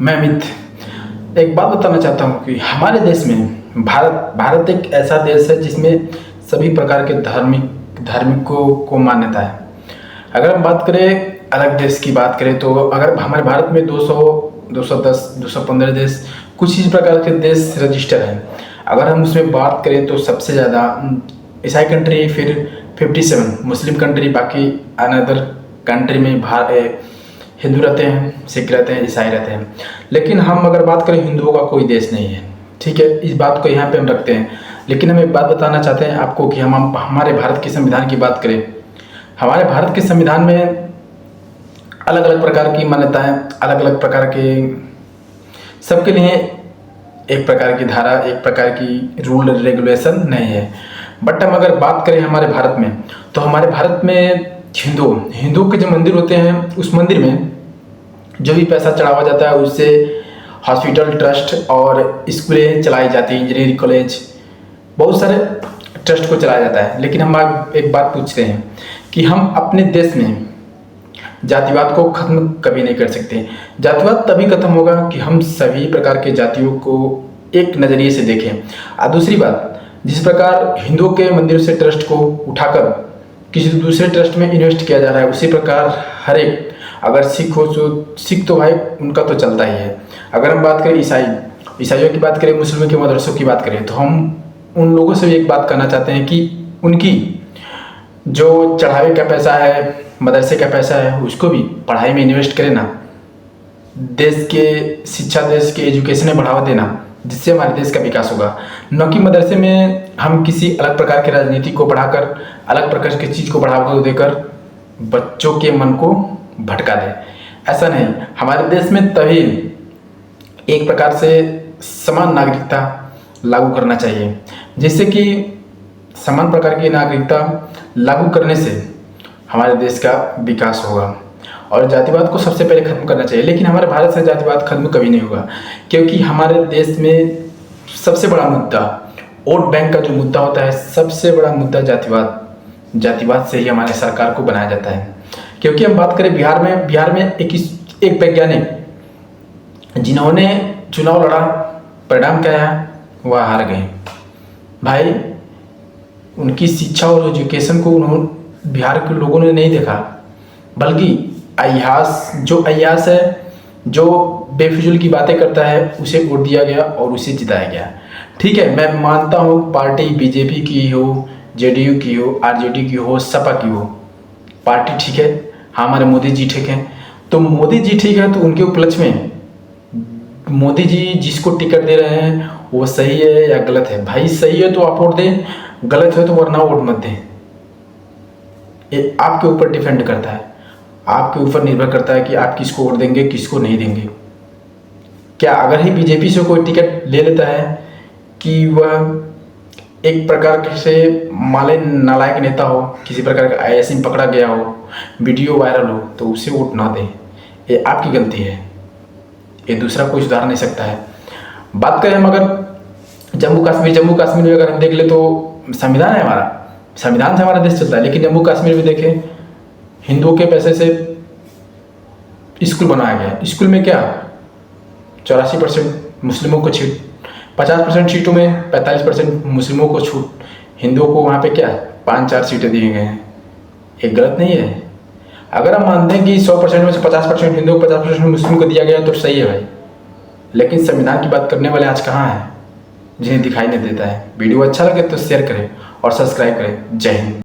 मैं अमित एक बात बताना चाहता हूँ कि हमारे देश में भारत एक ऐसा देश है जिसमें सभी प्रकार के धार्मिकों को मान्यता है। अगर हम बात करें अलग देश की बात करें तो अगर हमारे भारत में 200, 210, 215 देश कुछ इस प्रकार के देश रजिस्टर हैं। अगर हम उसमें बात करें तो सबसे ज़्यादा ईसाई कंट्री, फिर 57 मुस्लिम कंट्री, बाकी अनदर कंट्री में हिंदू रहते हैं, सिख रहते हैं, ईसाई रहते हैं। लेकिन हम अगर बात करें, हिंदुओं का कोई देश नहीं है, ठीक है। इस बात को यहाँ पे हम रखते हैं। लेकिन हम एक बात बताना चाहते हैं आपको कि हम हमारे भारत के संविधान की बात करें। हमारे भारत के संविधान में अलग अलग प्रकार की मान्यताएं, अलग अलग प्रकार के सबके लिए एक प्रकार की धारा, एक प्रकार की रूल रेगुलेशन नहीं है। बट हम अगर बात करें हमारे भारत में, तो हमारे भारत में हिंदू के जो मंदिर होते हैं, उस मंदिर में जो भी पैसा चढ़ावा जाता है उससे हॉस्पिटल, ट्रस्ट और स्कूलें चलाई जाती हैं, इंजीनियरिंग कॉलेज, बहुत सारे ट्रस्ट को चलाया जाता है। लेकिन हम एक बात पूछते हैं कि हम अपने देश में जातिवाद को खत्म कभी नहीं कर सकते। जातिवाद तभी खत्म होगा कि हम सभी प्रकार के जातियों को एक नज़रिए से देखें। और दूसरी बात, जिस प्रकार हिंदुओं के मंदिरों से ट्रस्ट को उठाकर किसी दूसरे ट्रस्ट में इन्वेस्ट किया जा रहा है, उसी प्रकार हर एक, अगर सिख हो तो सिख तो भाई उनका तो चलता ही है। अगर हम बात करें ईसाइयों की बात करें, मुस्लिमों के मदरसों की बात करें, तो हम उन लोगों से भी एक बात करना चाहते हैं कि उनकी जो चढ़ावे का पैसा है, मदरसे का पैसा है, उसको भी पढ़ाई में इन्वेस्ट करें ना। देश के शिक्षा, देश के एजुकेशन में बढ़ावा देना, जिससे हमारे देश का विकास होगा। न कि मदरसे में हम किसी अलग प्रकार की राजनीति को बढ़ाकर, अलग प्रकार की चीज़ को बढ़ावा देकर बच्चों के मन को भटका दे। ऐसा नहीं। हमारे देश में तभी एक प्रकार से समान नागरिकता लागू करना चाहिए, जिससे कि समान प्रकार की नागरिकता लागू करने से हमारे देश का विकास होगा। और जातिवाद को सबसे पहले खत्म करना चाहिए। लेकिन हमारे भारत से जातिवाद खत्म कभी नहीं होगा, क्योंकि हमारे देश में सबसे बड़ा मुद्दा, वोट बैंक का जो मुद्दा होता है, सबसे बड़ा मुद्दा जातिवाद से ही हमारे सरकार को बनाया जाता है। क्योंकि हम बात करें बिहार में एक वैज्ञानिक जिन्होंने चुनाव लड़ा, परिणाम क्या है, वह हार गए। भाई, उनकी शिक्षा और एजुकेशन को उन्होंने बिहार के लोगों ने नहीं देखा, बल्कि अय्यास है, जो बेफिजूल की बातें करता है, उसे वोट दिया गया और उसे जिताया गया। ठीक है, मैं मानता हूँ पार्टी बीजेपी की हो, जेडीयू की हो, आरजेडी की हो, सपा की हो, पार्टी ठीक है, हमारे मोदी जी ठीक हैं। तो मोदी जी ठीक है, तो उनके उपलक्ष्य में मोदी जी जिसको टिकट दे रहे हैं वो सही है या गलत है? भाई सही है तो आप वोट दें, गलत है तो वरना वोट मत दें। ये आपके ऊपर डिपेंड करता है, आपके ऊपर निर्भर करता है कि आप किसको वोट देंगे, किसको नहीं देंगे। क्या अगर ही बीजेपी से कोई टिकट ले लेता है कि वह एक प्रकार से माले नालायक नेता हो, किसी प्रकार का आईएएस में पकड़ा गया हो, वीडियो वायरल हो, तो उसे वोट ना दें। ये आपकी गलती है, ये दूसरा कोई सुधार नहीं सकता है। बात करें हम अगर जम्मू कश्मीर में अगर हम देख ले तो संविधान है हमारा, संविधान से हमारा देश चलता है। लेकिन जम्मू कश्मीर में देखें, हिंदुओं के पैसे से स्कूल बनाया गया। स्कूल में क्या 84% मुस्लिमों को छूट, 50% सीटों में 45% मुस्लिमों को छूट, हिंदुओं को वहाँ पे क्या 5-4 सीटें दिए गए हैं। ये गलत नहीं है। अगर हम मानते हैं कि 100% में से 50% हिंदुओं को, 50% मुस्लिम को दिया गया तो सही है भाई। लेकिन संविधान की बात करने वाले आज कहाँ हैं, जिन्हें दिखाई नहीं देता है। वीडियो अच्छा लगे तो शेयर करें और सब्सक्राइब करें। जय हिंद।